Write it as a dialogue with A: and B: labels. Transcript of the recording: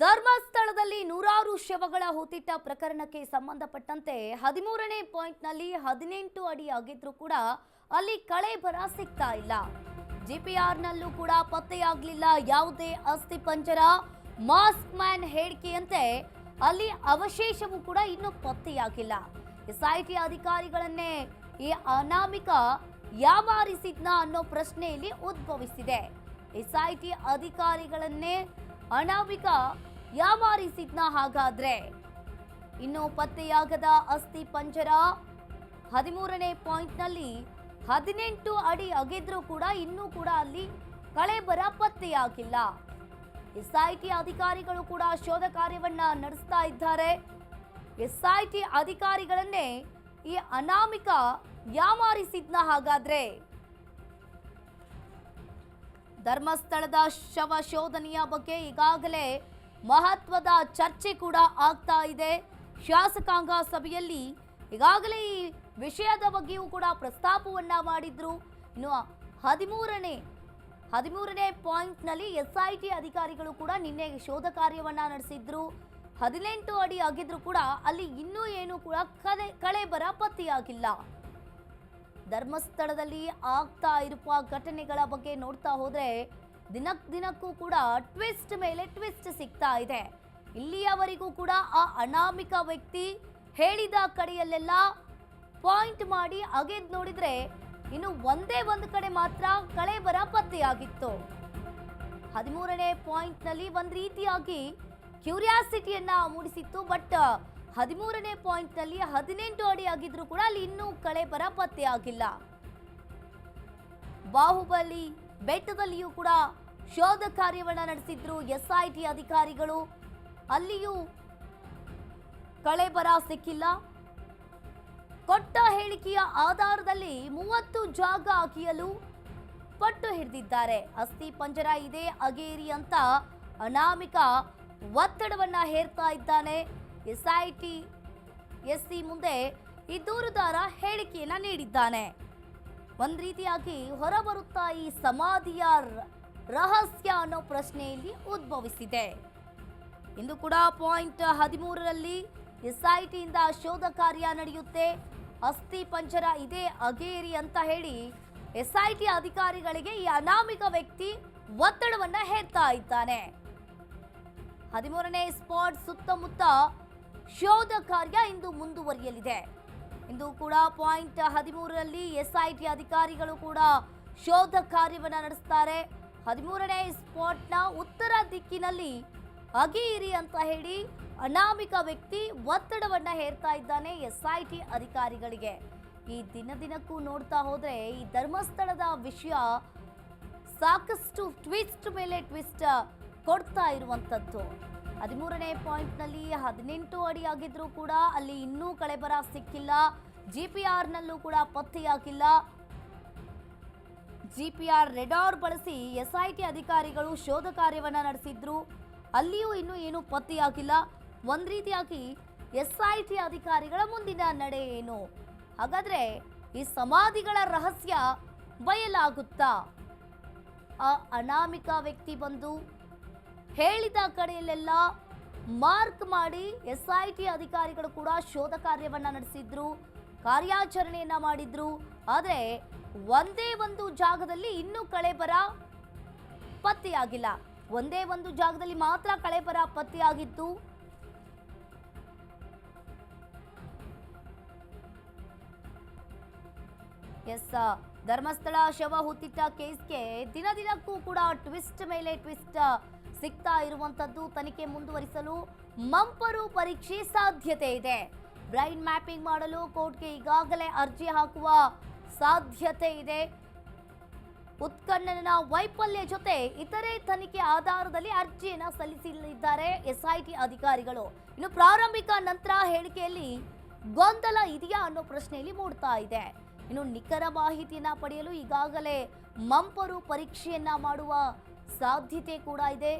A: ಧರ್ಮಸ್ಥಳದಲ್ಲಿ ನೂರಾರು ಶವಗಳ ಹೂತಿಟ್ಟ ಪ್ರಕರಣಕ್ಕೆ ಸಂಬಂಧಪಟ್ಟಂತೆ 13ನೇ ಪಾಯಿಂಟ್ನಲ್ಲಿ 18 ಅಡಿ ಆಗಿದ್ರೂ ಕೂಡ ಅಲ್ಲಿ ಕಳೇಬರ ಸಿಗ್ತಾ ಇಲ್ಲ. ಜಿಪಿಆರ್ನಲ್ಲೂ ಕೂಡ ಪತ್ತೆಯಾಗಲಿಲ್ಲ ಯಾವುದೇ ಅಸ್ಥಿ ಪಂಜರ. ಮಾಸ್ಕ್ ಮ್ಯಾನ್ ಹೇಳಿಕೆಯಂತೆ ಅಲ್ಲಿ ಅವಶೇಷವೂ ಕೂಡ ಇನ್ನೂ ಪತ್ತೆಯಾಗಿಲ್ಲ. ಎಸ್ಐಟಿ ಅಧಿಕಾರಿಗಳನ್ನೇ ಈ ಅನಾಮಿಕ ಯಾಮಾರಿಸಿದ್ನ ಅನ್ನೋ ಪ್ರಶ್ನೆ ಇಲ್ಲಿ ಉದ್ಭವಿಸಿದೆ. ಎಸ್ಐಟಿ ಅಧಿಕಾರಿಗಳನ್ನೇ ಅನಾಮಿಕ ಯಾಮಾರಿಸಿದ್ನ ಹಾಗಾದ್ರೆ ಇನ್ನು ಪತ್ತೆಯಾಗದ ಅಸ್ಥಿ ಪಂಜರ 13ನೇ ಪಾಯಿಂಟ್ನಲ್ಲಿ 18 ಅಡಿ ಅಗೆದ್ರೂ ಕೂಡ ಇನ್ನೂ ಕೂಡ ಅಲ್ಲಿ ಕಳೇಬರ ಪತ್ತೆಯಾಗಿಲ್ಲ. ಎಸ್ಐಟಿ ಅಧಿಕಾರಿಗಳು ಕೂಡ ಶೋಧ ಕಾರ್ಯವನ್ನ ನಡೆಸ್ತಾ ಇದ್ದಾರೆ. ಎಸ್ಐಟಿ ಅಧಿಕಾರಿಗಳನ್ನೇ ಈ ಅನಾಮಿಕ ಯಾಮಾರಿಸಿದ್ನ ಹಾಗಾದ್ರೆ ಧರ್ಮಸ್ಥಳದ ಶವ ಶೋಧನೆಯ ಬಗ್ಗೆ ಈಗಾಗಲೇ ಮಹತ್ವದ ಚರ್ಚೆ ಕೂಡ ಆಗ್ತಾ ಇದೆ. ಶಾಸಕಾಂಗ ಸಭೆಯಲ್ಲಿ ಈಗಾಗಲೇ ಈ ವಿಷಯದ ಬಗ್ಗೆಯೂ ಕೂಡ ಪ್ರಸ್ತಾಪವನ್ನ ಮಾಡಿದ್ರು. ಇನ್ನು 13ನೇ ಪಾಯಿಂಟ್ನಲ್ಲಿ ಎಸ್ಐಟಿ ಅಧಿಕಾರಿಗಳು ಕೂಡ ನಿನ್ನೆ ಶೋಧ ಕಾರ್ಯವನ್ನ ನಡೆಸಿದ್ರು. 18 ಅಡಿ ಆಗಿದ್ರು ಕೂಡ ಅಲ್ಲಿ ಇನ್ನೂ ಏನು ಕೂಡ ಕಳೇಬರ ಪತ್ತೆಯಾಗಿಲ್ಲ. ಧರ್ಮಸ್ಥಳದಲ್ಲಿ ಆಗ್ತಾ ಇರುವ ಘಟನೆಗಳ ಬಗ್ಗೆ ನೋಡ್ತಾ ಹೋದ್ರೆ ದಿನಕ್ಕೂ ಕೂಡ ಟ್ವಿಸ್ಟ್ ಮೇಲೆ ಟ್ವಿಸ್ಟ್ ಸಿಗ್ತಾ ಇದೆ. ಇಲ್ಲಿಯವರೆಗೂ ಕೂಡ ಆ ಅನಾಮಿಕ ವ್ಯಕ್ತಿ ಹೇಳಿದ ಕಡೆಯಲ್ಲೆಲ್ಲ ಪಾಯಿಂಟ್ ಮಾಡಿ ಅಗೆದ್ ನೋಡಿದ್ರೆ ಇನ್ನು ಒಂದೇ ಒಂದು ಕಡೆ ಮಾತ್ರ ಕಳೇಬರ ಪತ್ತೆಯಾಗಿತ್ತು. 13ನೇ ಪಾಯಿಂಟ್ನಲ್ಲಿ ಒಂದ್ ರೀತಿಯಾಗಿ ಕ್ಯೂರಿಯಾಸಿಟಿಯನ್ನ ಮೂಡಿಸಿತ್ತು. ಬಟ್ 13ನೇ ಪಾಯಿಂಟ್ನಲ್ಲಿ 18 ಅಡಿ ಆಗಿದ್ರು ಕೂಡ ಅಲ್ಲಿ ಇನ್ನೂ ಕಳೇಬರ ಪತ್ತೆಯಾಗಿಲ್ಲ. ಬಾಹುಬಲಿ ಬೆಟ್ಟದಲ್ಲಿಯೂ ಕೂಡ ಶೋಧ ಕಾರ್ಯವನ್ನ ನಡೆಸಿದ್ರು ಎಸ್ಐಟಿ ಅಧಿಕಾರಿಗಳು. ಅಲ್ಲಿಯೂ ಕಳೇಬರ ಸಿಕ್ಕಿಲ್ಲ. ಕೊಟ್ಟ ಹೇಳಿಕೆಯ ಆಧಾರದಲ್ಲಿ 30 ಜಾಗ ಅಗೆಯಲು ಪಟ್ಟು ಹಿಡಿದಿದ್ದಾರೆ. ಅಸ್ಥಿ ಪಂಜರ ಇದೆ ಅಗೇರಿ ಅಂತ ಅನಾಮಿಕ ಒತ್ತಡವನ್ನ ಹೇರ್ತಾ ಇದ್ದಾನೆ. ಎಸ್ಸಿ ಮುಂದೆ ಈ ದೂರುದಾರ ಹೇಳಿಕೆಯನ್ನ ನೀಡಿದ್ದಾನೆ. ಒಂದ್ ರೀತಿಯಾಗಿ ಹೊರಬರುತ್ತಾ ಈ ಸಮಾಧಿಯ ರಹಸ್ಯ ಅನ್ನೋ ಪ್ರಶ್ನೆಯಲ್ಲಿ ಉದ್ಭವಿಸಿದೆ. ಇಂದು ಕೂಡ ಪಾಯಿಂಟ್ 13ರಲ್ಲಿ ಎಸ್ಐಟಿಯಿಂದ ಶೋಧ ಕಾರ್ಯ ನಡೆಯುತ್ತೆ. ಅಸ್ಥಿ ಪಂಜರ ಇದೆ ಅಗೇರಿ ಅಂತ ಹೇಳಿ ಎಸ್ಐಟಿ ಅಧಿಕಾರಿಗಳಿಗೆ ಈ ಅನಾಮಿಕ ವ್ಯಕ್ತಿ ಒತ್ತಡವನ್ನ ಹೇರ್ತಾ ಇದ್ದಾನೆ. 13ನೇ ಸ್ಪಾಟ್ ಸುತ್ತಮುತ್ತ ಶೋಧ ಕಾರ್ಯ ಇಂದು ಮುಂದುವರಿಯಲಿದೆ. ಇಂದು ಕೂಡ ಪಾಯಿಂಟ್ 13ರಲ್ಲಿ ಎಸ್ಐಟಿ ಅಧಿಕಾರಿಗಳು ಕೂಡ ಶೋಧ ಕಾರ್ಯವನ್ನ ನಡೆಸ್ತಾರೆ. 13ನೇ ಸ್ಪಾಟ್ನ ಉತ್ತರ ದಿಕ್ಕಿನಲ್ಲಿ ಅಗೇರಿ ಅಂತ ಹೇಳಿ ಅನಾಮಿಕ ವ್ಯಕ್ತಿ ಒತ್ತಡವನ್ನ ಹೇರ್ತಾ ಇದ್ದಾನೆ ಎಸ್ಐಟಿ ಅಧಿಕಾರಿಗಳಿಗೆ. ಈ ದಿನಕ್ಕೂ ನೋಡ್ತಾ ಹೋದ್ರೆ ಈ ಧರ್ಮಸ್ಥಳದ ವಿಷಯ ಸಾಕಷ್ಟು ಟ್ವಿಸ್ಟ್ ಮೇಲೆ ಟ್ವಿಸ್ಟ್ ಕೊಡ್ತಾ ಇರುವಂತದ್ದು. 13ನೇ ಪಾಯಿಂಟ್ನಲ್ಲಿ 18 ಅಡಿ ಆಗಿದ್ರೂ ಕೂಡ ಅಲ್ಲಿ ಇನ್ನೂ ಕಳೇಬರ ಸಿಕ್ಕಿಲ್ಲ. ಜಿಪಿಆರ್ನಲ್ಲೂ ಕೂಡ ಪತ್ತೆಯಾಗಿಲ್ಲ. ಜಿಪಿಆರ್ ರೆಡಾರ್ ಬಳಸಿ ಎಸ್ಐಟಿ ಅಧಿಕಾರಿಗಳು ಶೋಧ ಕಾರ್ಯವನ್ನ ನಡೆಸಿದ್ರು. ಅಲ್ಲಿಯೂ ಇನ್ನೂ ಏನು ಪತ್ತೆಯಾಗಿಲ್ಲ. ಒಂದ್ ರೀತಿಯಾಗಿ ಎಸ್ಐಟಿ ಅಧಿಕಾರಿಗಳ ಮುಂದಿನ ನಡೆ ಏನು? ಹಾಗಾದ್ರೆ ಈ ಸಮಾಧಿಗಳ ರಹಸ್ಯ ಬಯಲಾಗುತ್ತಾ? ಆ ಅನಾಮಿಕ ವ್ಯಕ್ತಿ ಬಂದು ಹೇಳಿದ ಕಡೆಯಲ್ಲೆಲ್ಲ ಮಾರ್ಕ್ ಮಾಡಿ ಎಸ್ಐಟಿ ಅಧಿಕಾರಿಗಳು ಕೂಡ ಶೋಧ ಕಾರ್ಯವನ್ನ ನಡೆಸಿದ್ರು, ಕಾರ್ಯಾಚರಣೆಯನ್ನ ಮಾಡಿದ್ರು. ಆದ್ರೆ ಒಂದೇ ಒಂದು ಜಾಗದಲ್ಲಿ ಇನ್ನೂ ಕಳೇಬರ ಪತ್ತೆಯಾಗಿಲ್ಲ. ಒಂದೇ ಒಂದು ಜಾಗದಲ್ಲಿ ಮಾತ್ರ ಕಳೇಬರ ಪತ್ತೆಯಾಗಿತ್ತು. ಧರ್ಮಸ್ಥಳ ಶವ ಹುತ್ತಿಟ್ಟ ಕೇಸ್ಗೆ ದಿನಕ್ಕೂ ಕೂಡ ಟ್ವಿಸ್ಟ್ ಮೇಲೆ ಟ್ವಿಸ್ಟ್ ಸಿಗ್ತಾ ಇರುವಂತದ್ದು. ತನಿಖೆ ಮುಂದುವರಿಸಲು ಮಂಪರು ಪರೀಕ್ಷೆ ಸಾಧ್ಯತೆ ಇದೆ. ಬ್ರೈನ್ ಮ್ಯಾಪಿಂಗ್ ಮಾಡಲು ಕೋರ್ಟ್ಗೆ ಈಗಾಗಲೇ ಅರ್ಜಿ ಹಾಕುವ ಸಾಧ್ಯತೆ ಇದೆ. ಉತ್ಖನನ ವೈಫಲ್ಯ ಜೊತೆ ಇತರೆ ತನಿಖೆ ಆಧಾರದಲ್ಲಿ ಅರ್ಜಿಯನ್ನ ಸಲ್ಲಿಸಲಿದ್ದಾರೆ ಎಸ್ಐಟಿ ಅಧಿಕಾರಿಗಳು. ಇನ್ನು ಪ್ರಾರಂಭಿಕ ನಂತರ ಹೇಳಿಕೆಯಲ್ಲಿ ಗೊಂದಲ ಇದೆಯಾ ಅನ್ನೋ ಪ್ರಶ್ನೆಯಲ್ಲಿ ಮೂಡ್ತಾ ಇದೆ. ಇನ್ನು ನಿಖರ ಮಾಹಿತಿಯನ್ನ ಪಡೆಯಲು ಈಗಾಗಲೇ ಮಂಪರು ಪರೀಕ್ಷೆಯನ್ನ ಮಾಡುವ ಸಾಧ್ಯತೆ ಕೂಡ ಇದೆ.